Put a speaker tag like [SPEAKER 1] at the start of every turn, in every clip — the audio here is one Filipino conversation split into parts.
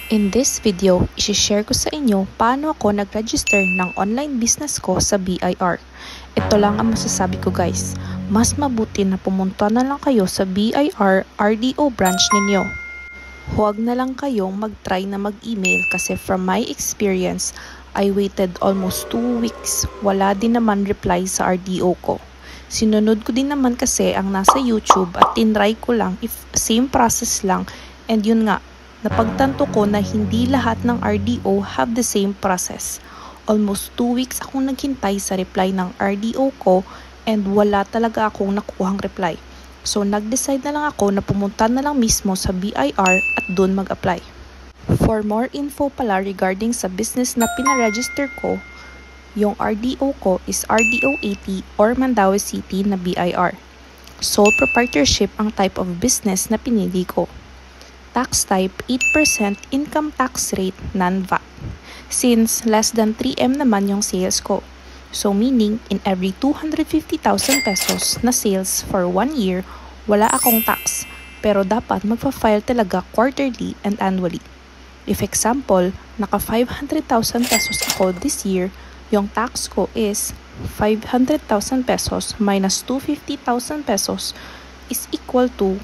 [SPEAKER 1] In this video, isi-share ko sa inyo paano ako nag-register ng online business ko sa BIR. Ito lang ang masasabi ko guys, mas mabuti na pumunta na lang kayo sa BIR RDO branch ninyo. Huwag na lang kayong mag-try na mag-email kasi from my experience, I waited almost 2 weeks. Wala din naman reply sa RDO ko. Sinunod ko din naman kasi ang nasa YouTube at tinry ko lang if same process lang, and yun nga, napagtanto ko na hindi lahat ng RDO have the same process. Almost 2 weeks akong naghintay sa reply ng RDO ko and wala talaga akong nakuhang reply. So nag-decide na lang ako na pumunta na lang mismo sa BIR at doon mag-apply. For more info pala regarding sa business na pinaregister ko, yung RDO ko is RDO 80 or Mandaue City na BIR. Sole proprietorship ang type of business na pinili ko. Tax type 8% income tax rate non-VAT. Since less than 3M naman yung sales ko. So meaning in every 250,000 pesos na sales for 1 year, wala akong tax. Pero dapat magpa-file talaga quarterly and annually. If example, naka 500,000 pesos ako this year, yung tax ko is 500,000 pesos minus 250,000 pesos is equal to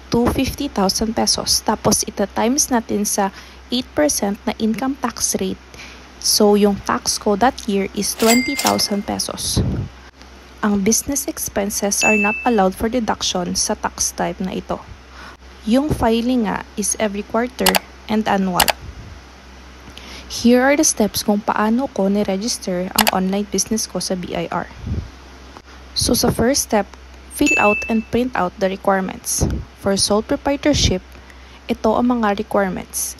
[SPEAKER 1] 250,000 pesos. Tapos ita times natin sa 8% na income tax rate. So yung tax ko that year is 20,000 pesos. Ang business expenses are not allowed for deduction sa tax type na ito. Yung filing nga is every quarter and annual. Here are the steps kung paano ko ni-register ang online business ko sa BIR. So sa first step, fill out and print out the requirements. For sole proprietorship, ito ang mga requirements.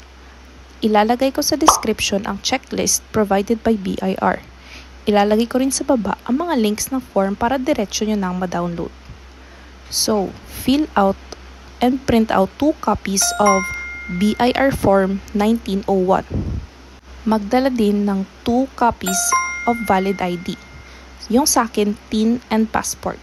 [SPEAKER 1] Ilalagay ko sa description ang checklist provided by BIR. Ilalagay ko rin sa baba ang mga links ng form para diretso nyo nang ma-download. So, fill out and print out 2 copies of BIR Form 1901. Magdala din ng 2 copies of valid ID. Yung sa akin, TIN and passport.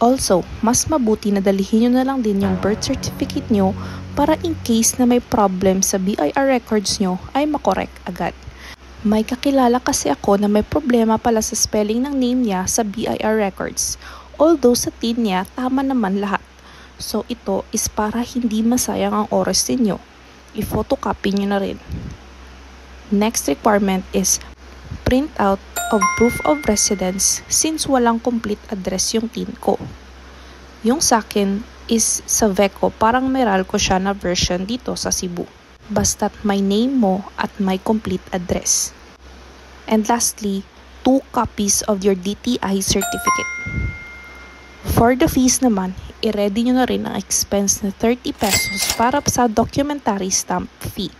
[SPEAKER 1] Also, mas mabuti na dalihin nyo na lang din yung birth certificate nyo para in case na may problem sa BIR records nyo ay makorek agad. May kakilala kasi ako na may problema pala sa spelling ng name niya sa BIR records. Although sa TIN niya, tama naman lahat. So ito is para hindi masayang ang oras ninyo. I-photocopy nyo na rin. Next requirement is print out of proof of residence since walang complete address yung TIN ko. Yung sa akin is sa VECO, parang meral ko siya na version dito sa Cebu. Basta't may name mo at may complete address. And lastly, 2 copies of your DTI certificate. For the fees naman, i-ready nyo na rin ang expense na 30 pesos para sa documentary stamp fee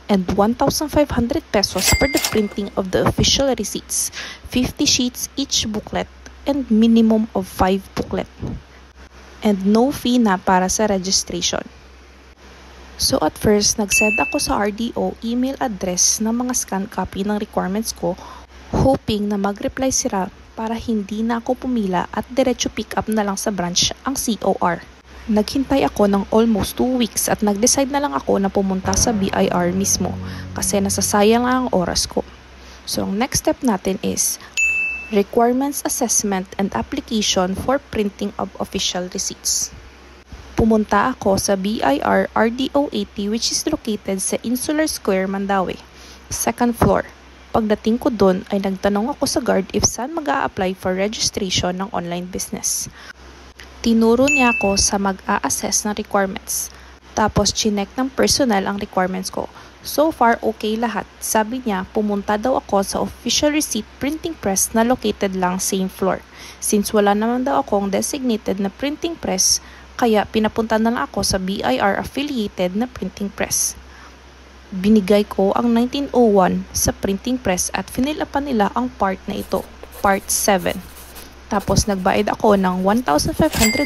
[SPEAKER 1] and 1,500 pesos for the printing of the official receipts, 50 sheets each booklet, and minimum of 5 booklet. And no fee na para sa registration. So at first, nag-send ako sa RDO email address ng mga scan copy ng requirements ko, hoping na mag-reply sila para hindi na ako pumila at diretso pick up na lang sa branch ang COR. Naghintay ako ng almost 2 weeks at nag-decide na lang ako na pumunta sa BIR mismo kasi nasasayang ang oras ko. So ang next step natin is requirements assessment and application for printing of official receipts. Pumunta ako sa BIR RDO 80 which is located sa Insular Square, Mandaue, 2nd floor. Pagdating ko doon ay nagtanong ako sa guard if saan mag-a-apply for registration ng online business. Tinuro niya ako sa mag-a-assess ng requirements. Tapos chinek ng personnel ang requirements ko. So far okay lahat. Sabi niya pumunta daw ako sa official receipt printing press na located lang same floor. Since wala naman daw akong designated na printing press, kaya pinapunta na lang ako sa BIR affiliated na printing press. Binigay ko ang 1901 sa printing press at finilapan nila ang part na ito, part 7. Tapos nagbayad ako ng 1,500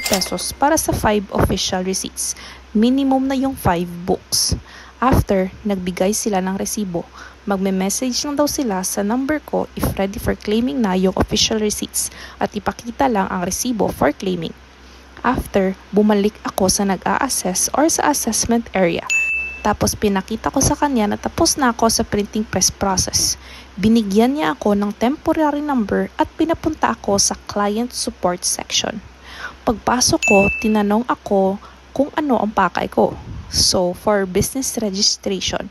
[SPEAKER 1] pesos para sa 5 official receipts. Minimum na yung 5 books. After, nagbigay sila ng resibo. Magme-message lang daw sila sa number ko if ready for claiming na yung official receipts at ipakita lang ang resibo for claiming. After, bumalik ako sa nag-a-assess or sa assessment area. Tapos pinakita ko sa kanya na tapos na ako sa printing press process. Binigyan niya ako ng temporary number at pinapunta ako sa client support section. Pagpasok ko, tinanong ako kung ano ang pakay ko. So, for business registration,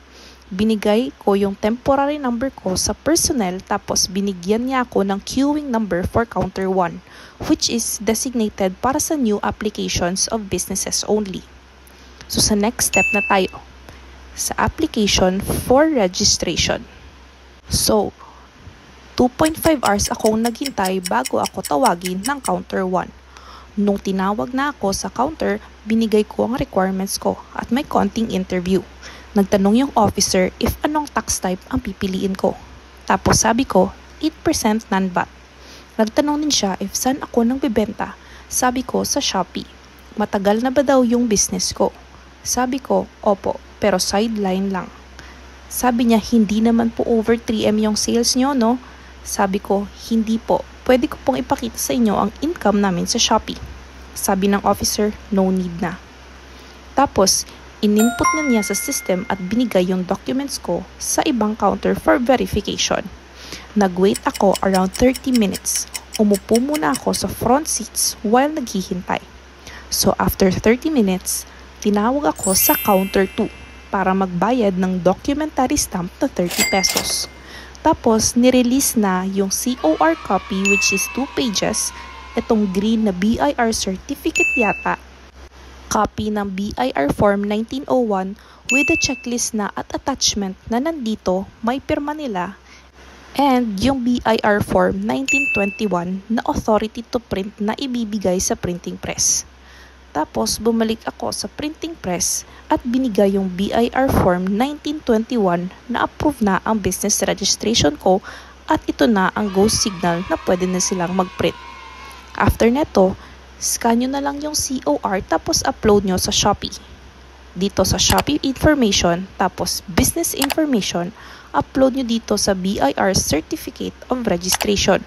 [SPEAKER 1] binigay ko yung temporary number ko sa personnel tapos binigyan niya ako ng queuing number for counter 1, which is designated para sa new applications of businesses only. So, sa next step na tayo, sa application for registration. So, 2.5 hours akong naghintay bago ako tawagin ng counter 1. Nung tinawag na ako sa counter, binigay ko ang requirements ko at may konting interview. Nagtanong yung officer if anong tax type ang pipiliin ko. Tapos sabi ko, 8% non-VAT. Nagtanong din siya if saan ako nang bibenta. Sabi ko, sa Shopee. Matagal na ba daw yung business ko? Sabi ko, opo, pero sideline lang. Sabi niya, hindi naman po over 3M yung sales nyo, no? Sabi ko, hindi po. Pwede ko pong ipakita sa inyo ang income namin sa Shopee. Sabi ng officer, no need na. Tapos, in-input na niya sa system at binigay yung documents ko sa ibang counter for verification. Nag-wait ako around 30 minutes. Umupo muna ako sa front seats while naghihintay. So, after 30 minutes, tinawag ako sa counter 2 para magbayad ng documentary stamp na 30 pesos. Tapos, nirelease na yung COR copy which is 2 pages, itong green na BIR certificate yata, copy ng BIR form 1901 with the checklist na at attachment na nandito may pirma nila, and yung BIR form 1921 na authority to print na ibibigay sa printing press. Tapos, bumalik ako sa printing press at binigay yung BIR form 1921 na approve na ang business registration ko at ito na ang go signal na pwede na silang mag-print. After neto, scan nyo na lang yung COR tapos upload nyo sa Shopee. Dito sa Shopee information, tapos business information, upload nyo dito sa BIR Certificate of Registration.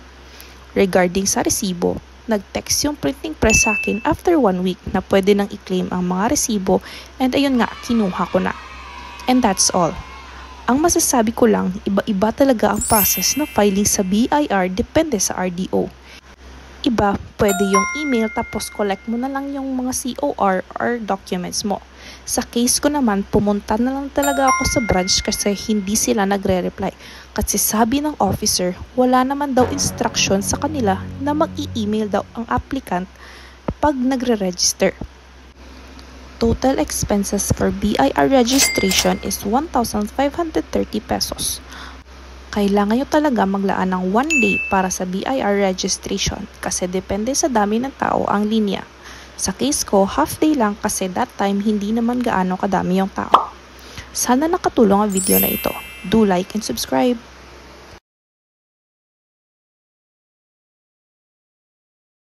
[SPEAKER 1] Regarding sa resibo, nag-text yung printing press sa akin after 1 week na pwede nang i-claim ang mga resibo, and ayun nga, kinuha ko na. And that's all. Ang masasabi ko lang, iba-iba talaga ang process ng filing sa BIR depende sa RDO. Iba, pwede yung email tapos collect mo na lang yung mga COR or documents mo. Sa case ko naman, pumunta na lang talaga ako sa branch kasi hindi sila nagre-reply. Kasi sabi ng officer, wala naman daw instruction sa kanila na mag-i-email daw ang applicant pag nagre-register. Total expenses for BIR registration is 1,530 pesos. Kailangan nyo talaga maglaan ng 1 day para sa BIR registration kasi depende sa dami ng tao ang linya. Sa case ko, half day lang kasi that time hindi naman gaano kadami yung tao. Sana nakatulong ang video na ito. Do like and subscribe!